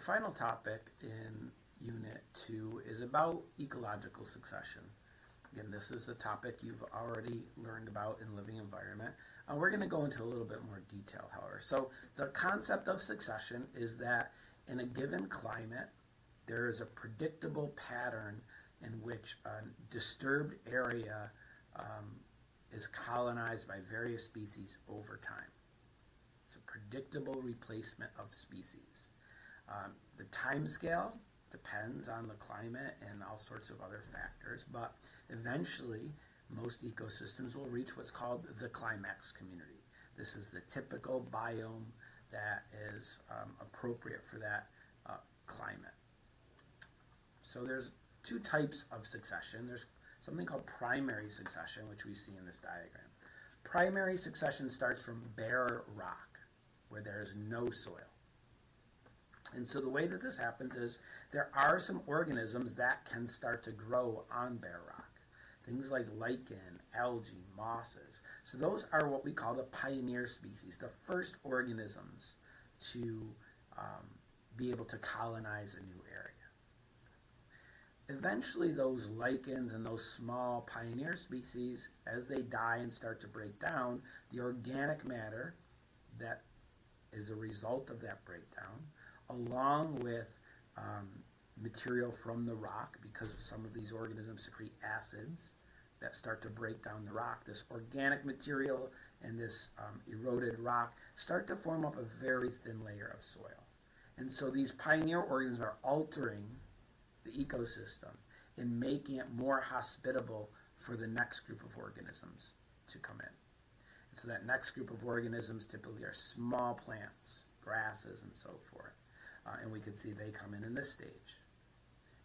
final topic in Unit 2 is about ecological succession. Again, this is a topic you've already learned about in living environment. We're going to go into a little bit more detail, however. So the concept of succession is that in a given climate, there is a predictable pattern in which a disturbed area is colonized by various species over time. It's a predictable replacement of species. The time scale depends on the climate and all sorts of other factors, but eventually most ecosystems will reach what's called the climax community. This is the typical biome that is appropriate for that climate. So there's two types of succession. There's something called primary succession, which we see in this diagram. Primary succession starts from bare rock, where there is no soil. And so the way that this happens is there are some organisms that can start to grow on bare rock. Things like lichen, algae, mosses. So those are what we call the pioneer species, the first organisms to be able to colonize a new area. Eventually those lichens and those small pioneer species, as they die and start to break down, the organic matter that is a result of that breakdown, along with material from the rock, because some of these organisms secrete acids that start to break down the rock. This organic material and this eroded rock start to form up a very thin layer of soil. And so these pioneer organisms are altering the ecosystem and making it more hospitable for the next group of organisms to come in. And so that next group of organisms typically are small plants, grasses, and so forth. And we can see they come in this stage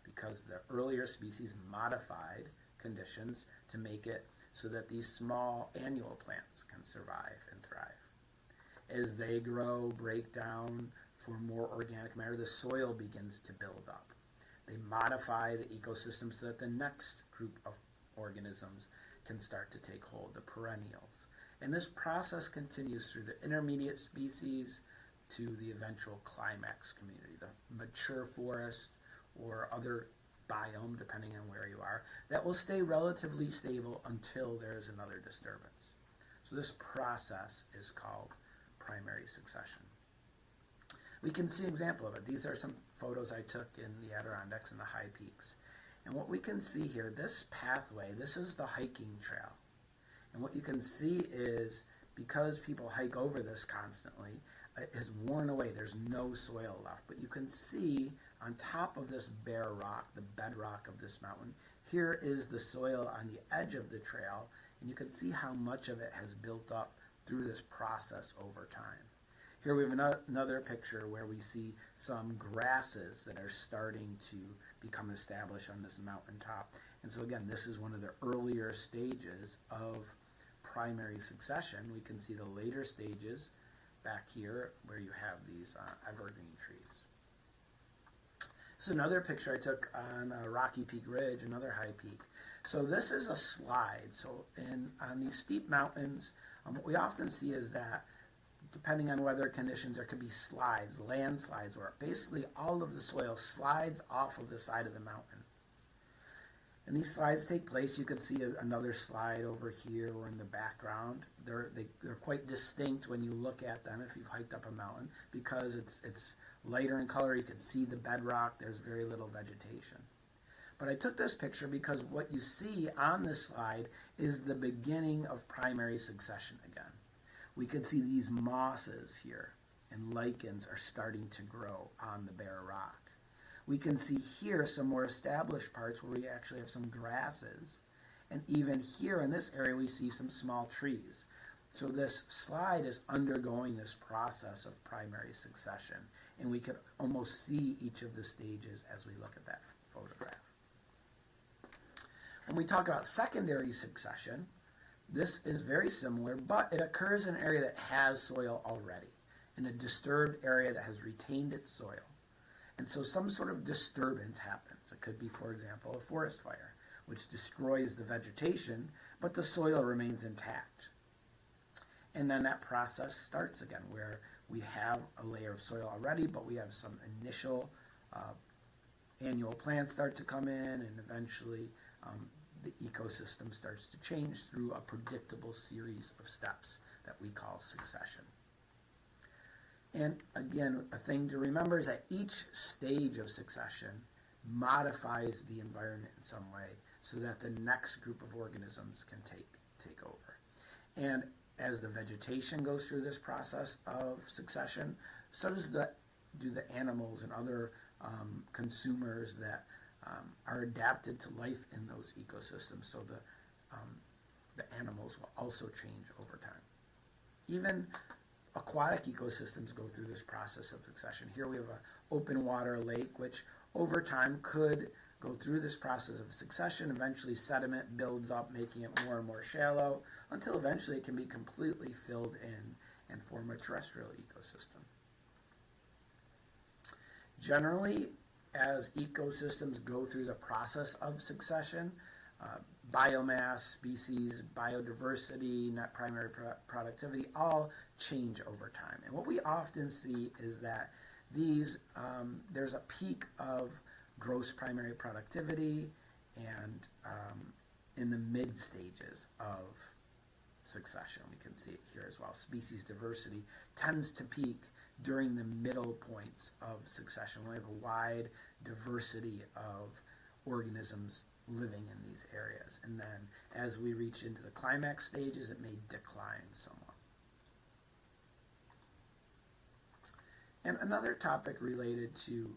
because the earlier species modified conditions to make it so that these small annual plants can survive and thrive. As they grow, break down for more organic matter, the soil begins to build up. They modify the ecosystem so that the next group of organisms can start to take hold, the perennials. And this process continues through the intermediate species to the eventual climax community, the mature forest or other biome, depending on where you are, that will stay relatively stable until there is another disturbance. So this process is called primary succession. We can see an example of it. These are some photos I took in the Adirondacks and the high peaks. And what we can see here, this pathway, this is the hiking trail. And what you can see is because people hike over this constantly, it has worn away. There's no soil left. But you can see on top of this bare rock, the bedrock of this mountain, here is the soil on the edge of the trail. And you can see how much of it has built up through this process over time. Here we have another picture where we see some grasses that are starting to become established on this mountaintop. And so again, this is one of the earlier stages of primary succession. We can see the later stages back here where you have these evergreen trees. This is another picture I took on Rocky Peak Ridge, another high peak. So this is a slide. So on these steep mountains, what we often see is that depending on weather conditions, there could be slides, landslides, where basically all of the soil slides off of the side of the mountain. And these slides take place. You can see another slide over here or in the background. They're quite distinct when you look at them if you've hiked up a mountain because it's lighter in color. You can see the bedrock. There's very little vegetation. But I took this picture because what you see on this slide is the beginning of primary succession again. We can see these mosses here and lichens are starting to grow on the bare rock. We can see here some more established parts where we actually have some grasses. And even here in this area, we see some small trees. So this slide is undergoing this process of primary succession. And we can almost see each of the stages as we look at that photograph. When we talk about secondary succession, this is very similar, but it occurs in an area that has soil already, in a disturbed area that has retained its soil. And so some sort of disturbance happens. It could be, for example, a forest fire, which destroys the vegetation, but the soil remains intact. And then that process starts again, where We have a layer of soil already, but we have some initial annual plants start to come in, and eventually the ecosystem starts to change through a predictable series of steps that we call succession. And again, a thing to remember is that each stage of succession modifies the environment in some way so that the next group of organisms can take over. And as the vegetation goes through this process of succession, so do the animals and other consumers that are adapted to life in those ecosystems. So the animals will also change over time. Even aquatic ecosystems go through this process of succession. Here we have an open water lake, which over time could go through this process of succession. Eventually sediment builds up, making it more and more shallow, until eventually it can be completely filled in and form a terrestrial ecosystem. Generally, as ecosystems go through the process of succession, biomass, species, biodiversity, net primary productivity all change over time. And what we often see is that there's a peak of gross primary productivity and in the mid stages of succession. We can see it here as well. Species diversity tends to peak during the middle points of succession. We have a wide diversity of organisms living in these areas. And then as we reach into the climax stages, it may decline somewhat. And another topic related to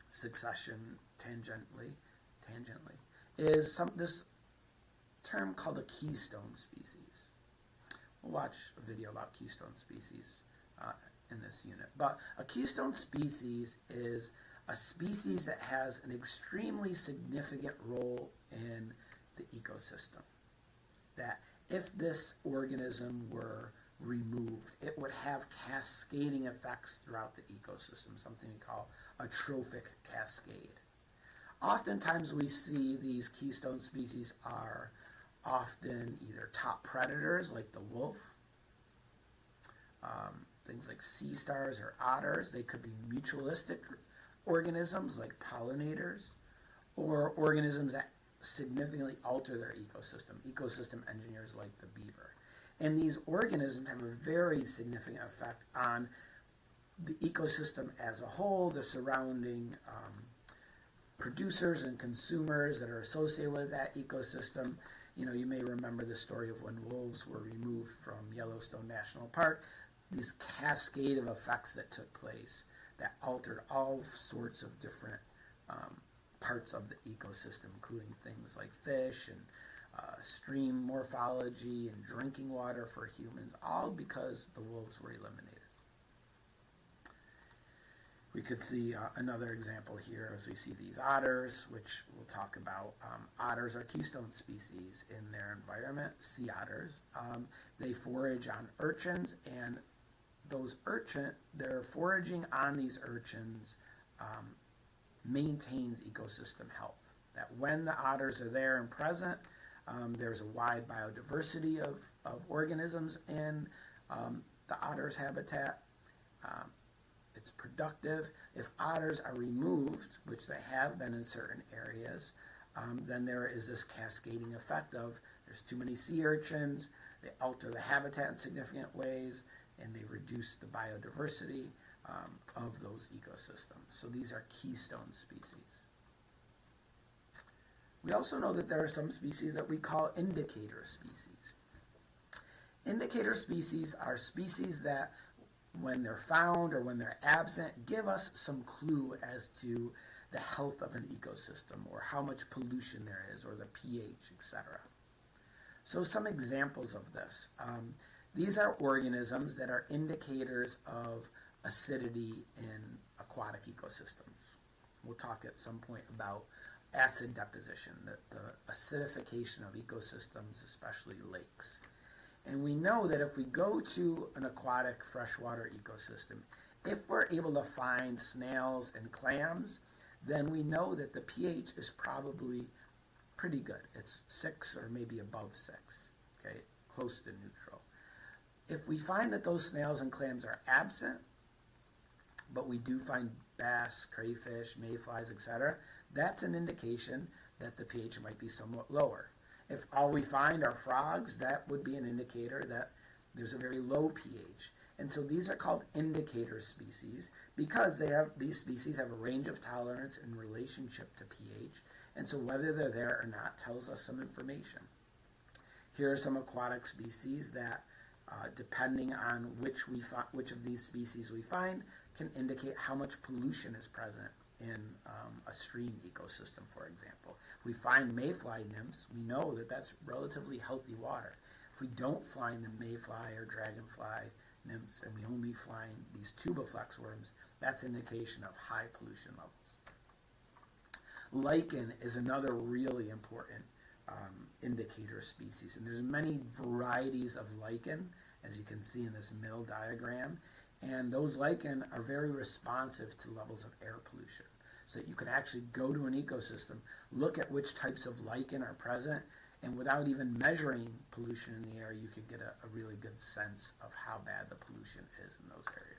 succession tangentially is this term called a keystone species. We'll watch a video about keystone species in this unit. But a keystone species is a species that has an extremely significant role in the ecosystem. That if this organism were removed, it would have cascading effects throughout the ecosystem, something we call a trophic cascade. Oftentimes we see these keystone species are often either top predators like the wolf, things like sea stars or otters. They could be mutualistic organisms like pollinators, or organisms that significantly alter their ecosystem engineers like the beaver. And these organisms have a very significant effect on the ecosystem as a whole, the surrounding producers and consumers that are associated with that ecosystem. You know, you may remember the story of when wolves were removed from Yellowstone National Park, this cascade of effects that took place that altered all sorts of different parts of the ecosystem, including things like fish and stream morphology and drinking water for humans, all because the wolves were eliminated. We could see another example here as we see these otters, which we'll talk about. Otters are keystone species in their environment, sea otters. They forage on urchins, and those they're foraging on these urchins maintains ecosystem health. That when the otters are there and present, there's a wide biodiversity of organisms in the otter's habitat. It's productive. If otters are removed, which they have been in certain areas, then there is this cascading effect of there's too many sea urchins, they alter the habitat in significant ways, and they reduce the biodiversity of those ecosystems. So these are keystone species. We also know that there are some species that we call indicator species. Indicator species are species that, when they're found or when they're absent, give us some clue as to the health of an ecosystem or how much pollution there is or the pH, etc. So some examples of this. These are organisms that are indicators of acidity in aquatic ecosystems. We'll talk at some point about acid deposition, the acidification of ecosystems, especially lakes. And we know that if we go to an aquatic freshwater ecosystem, if we're able to find snails and clams, then we know that the pH is probably pretty good. It's 6 or maybe above 6, okay, close to neutral. If we find that those snails and clams are absent, but we do find bass, crayfish, mayflies, etc., that's an indication that the pH might be somewhat lower. If all we find are frogs, that would be an indicator that there's a very low pH. And so these are called indicator species because these species have a range of tolerance in relationship to pH. And so whether they're there or not tells us some information. Here are some aquatic species that, depending on which of these species we find, can indicate how much pollution is present in a stream ecosystem, for example. If we find mayfly nymphs, we know that that's relatively healthy water. If we don't find the mayfly or dragonfly nymphs and we only find these tubiflex worms, that's an indication of high pollution levels. Lichen is another really important indicator species, and there's many varieties of lichen, as you can see in this middle diagram, and those lichen are very responsive to levels of air pollution, so that you can actually go to an ecosystem, look at which types of lichen are present, and without even measuring pollution in the air, you could get a really good sense of how bad the pollution is in those areas.